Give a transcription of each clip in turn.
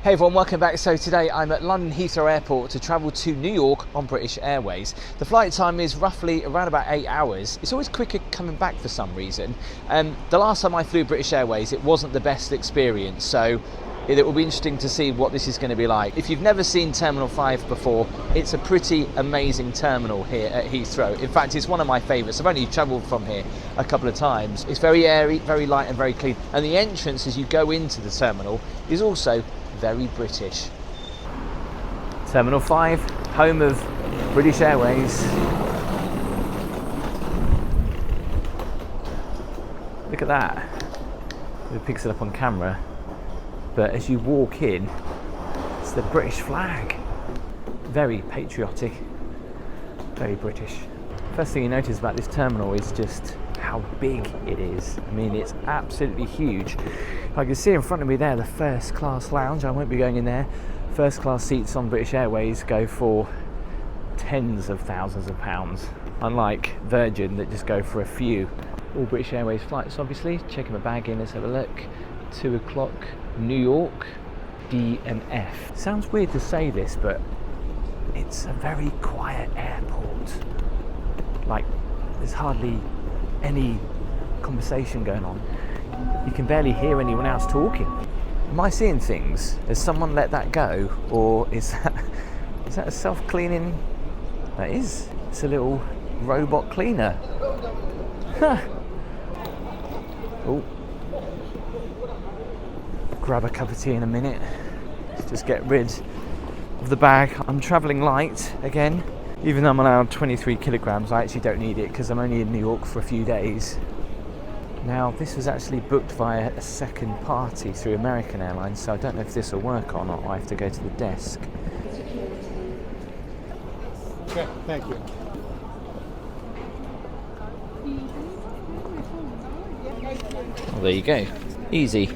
Hey everyone, welcome back. So today I'm at London Heathrow Airport to travel to New York on British Airways. The flight time is roughly around about 8 hours. It's always quicker coming back for some reason. The last time I flew British Airways, it wasn't the best experience, so it will be interesting to see what this is going to be like. If you've never seen Terminal 5 before, it's a pretty amazing terminal here at Heathrow. In fact, it's one of my favourites. I've only travelled from here a couple of times. It's very airy, very light and very clean. And the entrance as you go into the terminal is also very British. Terminal 5, home of British Airways. Look at that. It picks it up on camera. But as you walk in, it's the British flag. Very patriotic, very British. First thing you notice about this terminal is just how big it is. I mean, it's absolutely huge. I can see in front of me there the first class lounge. I won't be going in there. First class seats on British Airways go for tens of thousands of pounds, unlike Virgin that just go for a few. All British Airways flights, obviously. Checking my bag in, let's have a look. 2 o'clock, New York, D and F. Sounds weird to say this, but it's a very quiet airport. Like, there's hardly any conversation going on. You can barely hear anyone else talking. Am I seeing things? Has someone let that go? Or is that a self-cleaning? That is. It's a little robot cleaner. Huh. Oh. Grab a cup of tea in a minute. Let's just get rid of the bag. I'm travelling light again. Even though I'm allowed 23 kilograms, I actually don't need it because I'm only in New York for a few days. Now, this was actually booked via a second party through American Airlines, so I don't know if this will work or not. I have to go to the desk. Okay, thank you. Well, there you go. Easy.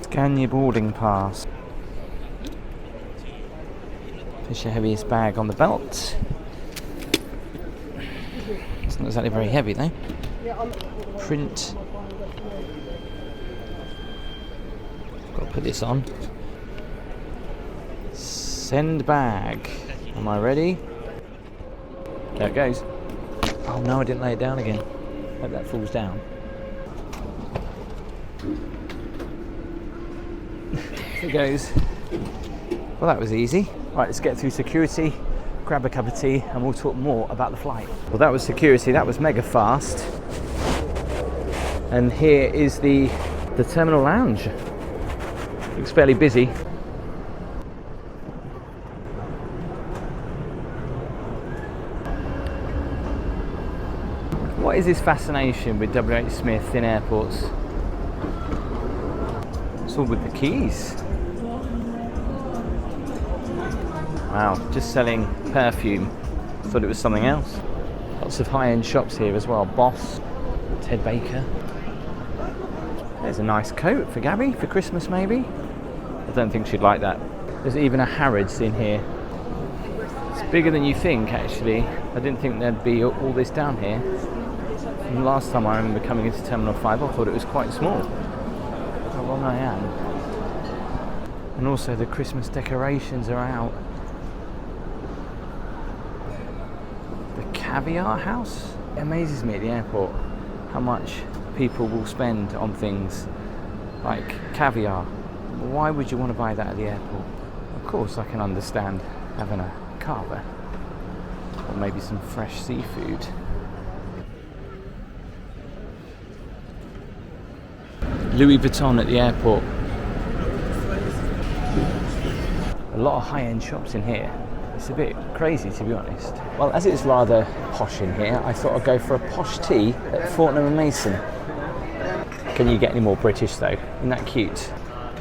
Scan your boarding pass. Push your heaviest bag on the belt. It's not exactly very heavy though. Print. Got to put this on. Send bag. Am I ready? There it goes. Oh no, I didn't lay it down again. Hope that falls down. There it goes. Well, that was easy. Right, let's get through security, grab a cup of tea, and we'll talk more about the flight. Well, that was security. That was mega fast. And here is the terminal lounge. Looks fairly busy. What is this fascination with WH Smith in airports? It's all with the keys. Wow, just selling perfume. Thought it was something else. Lots of high-end shops here as well. Boss, Ted Baker. There's a nice coat for Gabby for Christmas maybe. I don't think she'd like that. There's even a Harrods in here. It's bigger than you think actually. I didn't think there'd be all this down here. And the last time I remember coming into Terminal 5 I thought it was quite small. How wrong I am. And also the Christmas decorations are out. Caviar house? It amazes me at the airport how much people will spend on things like caviar. Why would you want to buy that at the airport? Of course I can understand having a carver or maybe some fresh seafood. Louis Vuitton at the airport. A lot of high-end shops in here. It's a bit crazy to be honest. Well, as it's rather posh in here, I thought I'd go for a posh tea at Fortnum & Mason. Can you get any more British though? Isn't that cute?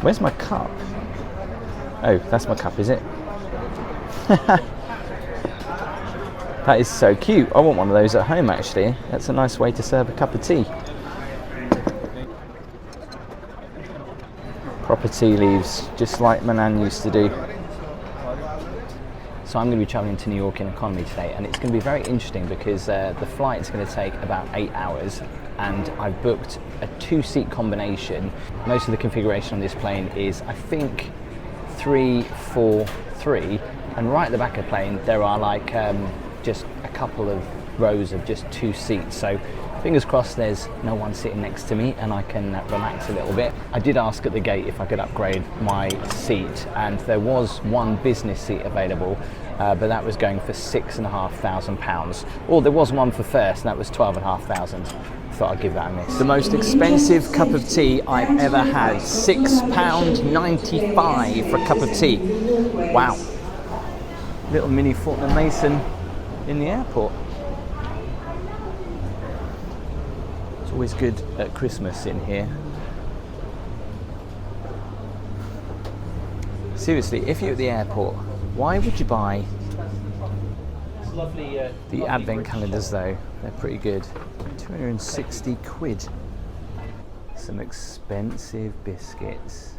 Where's my cup? Oh, that's my cup, is it? That is so cute. I want one of those at home actually. That's a nice way to serve a cup of tea. Proper tea leaves, just like my nan used to do. So I'm going to be travelling to New York in economy today, and it's going to be very interesting because the flight is going to take about 8 hours, and I've booked a 2-seat combination. Most of the configuration on this plane is, I think, 3-4-3, and right at the back of the plane there are like just a couple of rows of just 2 seats. So fingers crossed there's no one sitting next to me and I can relax a little bit. I did ask at the gate if I could upgrade my seat, and there was one business seat available, but that was going for £6,500. Or there was one for first, and that was £12,500. Thought I'd give that a miss. The most expensive cup of tea I've ever had, £6.95 for a cup of tea. Wow. Little mini Fortnum Mason in the airport. It's always good at Christmas in here. Seriously, if you're at the airport, why would you buy the advent calendars though? They're pretty good. 260 quid. Some expensive biscuits.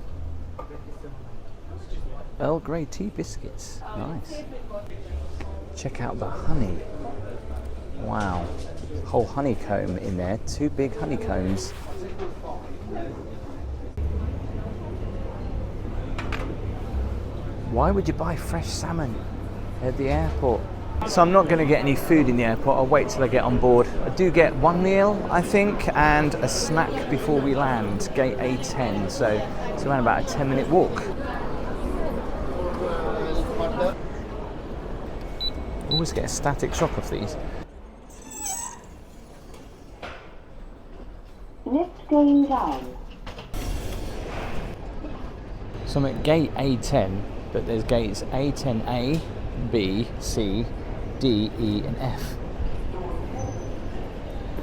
Earl Grey tea biscuits. Nice. Check out the honey. Wow. Whole honeycomb in there. 2 big honeycombs. Why would you buy fresh salmon at the airport? So I'm not going to get any food in the airport. I'll wait till I get on board. I do get 1 meal, I think, and a snack before we land, gate A10. So it's around about a 10-minute walk. Always get a static shock off these. Lift going down. So I'm at gate A10, but there's gates A10A, B, C, D, E and F.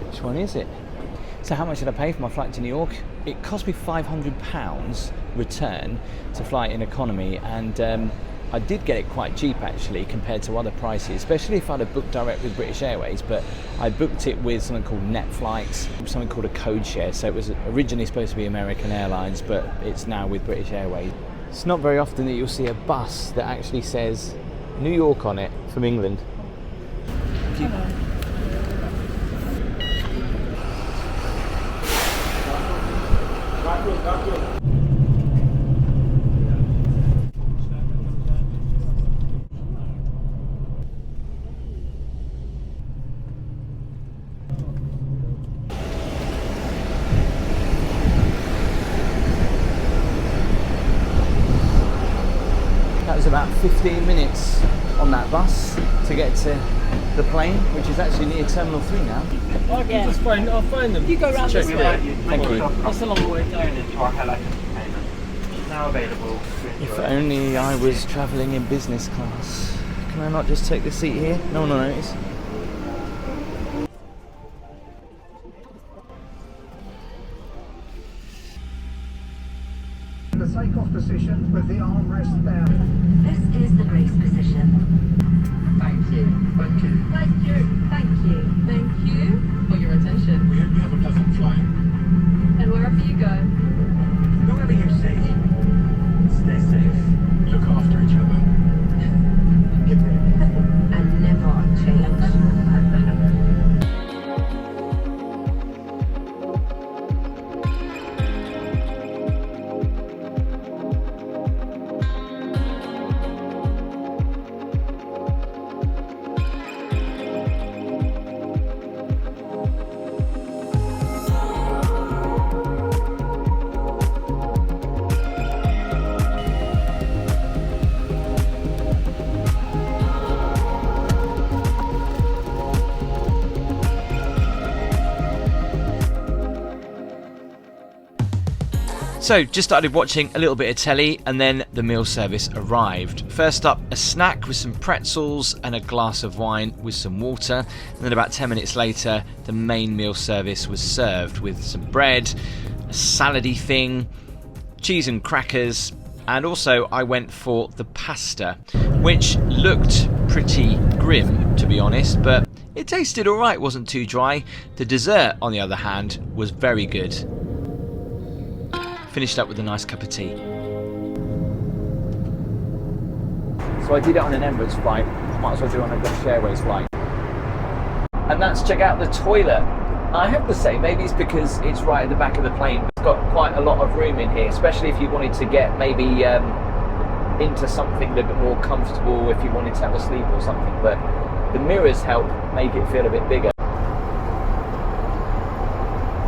Which one is it? So how much did I pay for my flight to New York? It cost me £500 return to fly in economy, and I did get it quite cheap actually compared to other prices, especially if I'd have booked direct with British Airways, but I booked it with something called Net Flights, something called a code share. So it was originally supposed to be American Airlines, but it's now with British Airways. It's not very often that you'll see a bus that actually says New York on it from England. That was about 15 minutes on that bus to get to the plane, which is actually near Terminal 3 now. I can just find. I'll find them. You go round this way. Thank you. That's a long way down. Now available. If only I was travelling in business class. Can I not just take the seat here? No one will notice. The takeoff position with the armrest there. This is the grace position. Thank you. Thank you. Thank you. Thank you. Thank you for your attention. We hope you have a pleasant flight. And wherever you go, Wherever you see, stay safe. Look after each other. And never change. So, just started watching a little bit of telly and then the meal service arrived. First up, a snack with some pretzels and a glass of wine with some water. And then about 10 minutes later, the main meal service was served with some bread, a salady thing, cheese and crackers, and also I went for the pasta, which looked pretty grim to be honest, but it tasted alright, wasn't too dry. The dessert, on the other hand, was very good. Finished up with a nice cup of tea. So I did it on an Emirates flight, might as well do it on a British Airways flight. And that's check out the toilet. I have to say, maybe it's because it's right at the back of the plane. It's got quite a lot of room in here, especially if you wanted to get maybe into something a little bit more comfortable, if you wanted to have a sleep or something. But the mirrors help make it feel a bit bigger.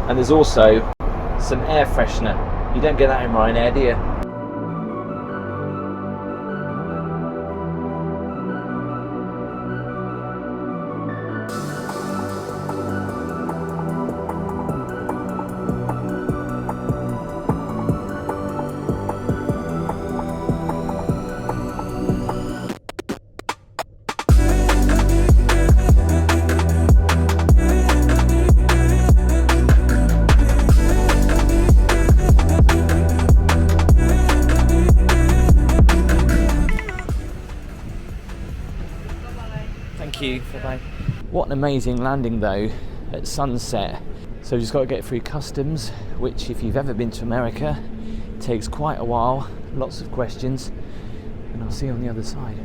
And there's also some air freshener. You don't get that in Ryanair, do you? Thank you. Bye-bye. What an amazing landing though at sunset. So we've just got to get through customs, which if you've ever been to America, takes quite a while, lots of questions, and I'll see you on the other side.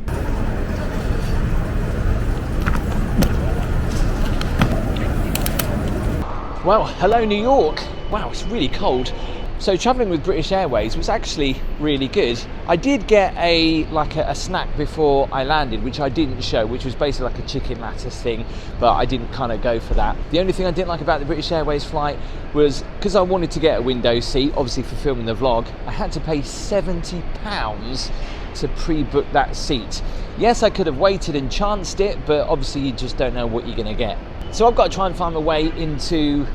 Well, hello New York. Wow, it's really cold. So travelling with British Airways was actually really good. I did get a snack before I landed, which I didn't show, which was basically like a chicken lattice thing, but I didn't kind of go for that. The only thing I didn't like about the British Airways flight was, because I wanted to get a window seat, obviously for filming the vlog, I had to pay £70 to pre-book that seat. Yes, I could have waited and chanced it, but obviously you just don't know what you're going to get. So I've got to try and find my way into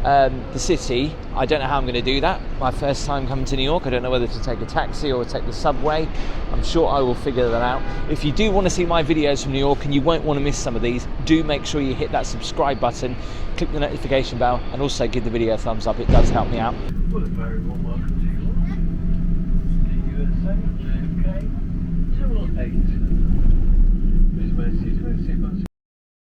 the city. I don't know how I'm going to do that. My first time coming to New York. I don't know whether to take a taxi or take the subway. I'm sure I will figure that out. If you do want to see my videos from New York and you won't want to miss some of these, do make sure you hit that subscribe button, click the notification bell, and also give the video a thumbs up. It does help me out. What a very warm welcome.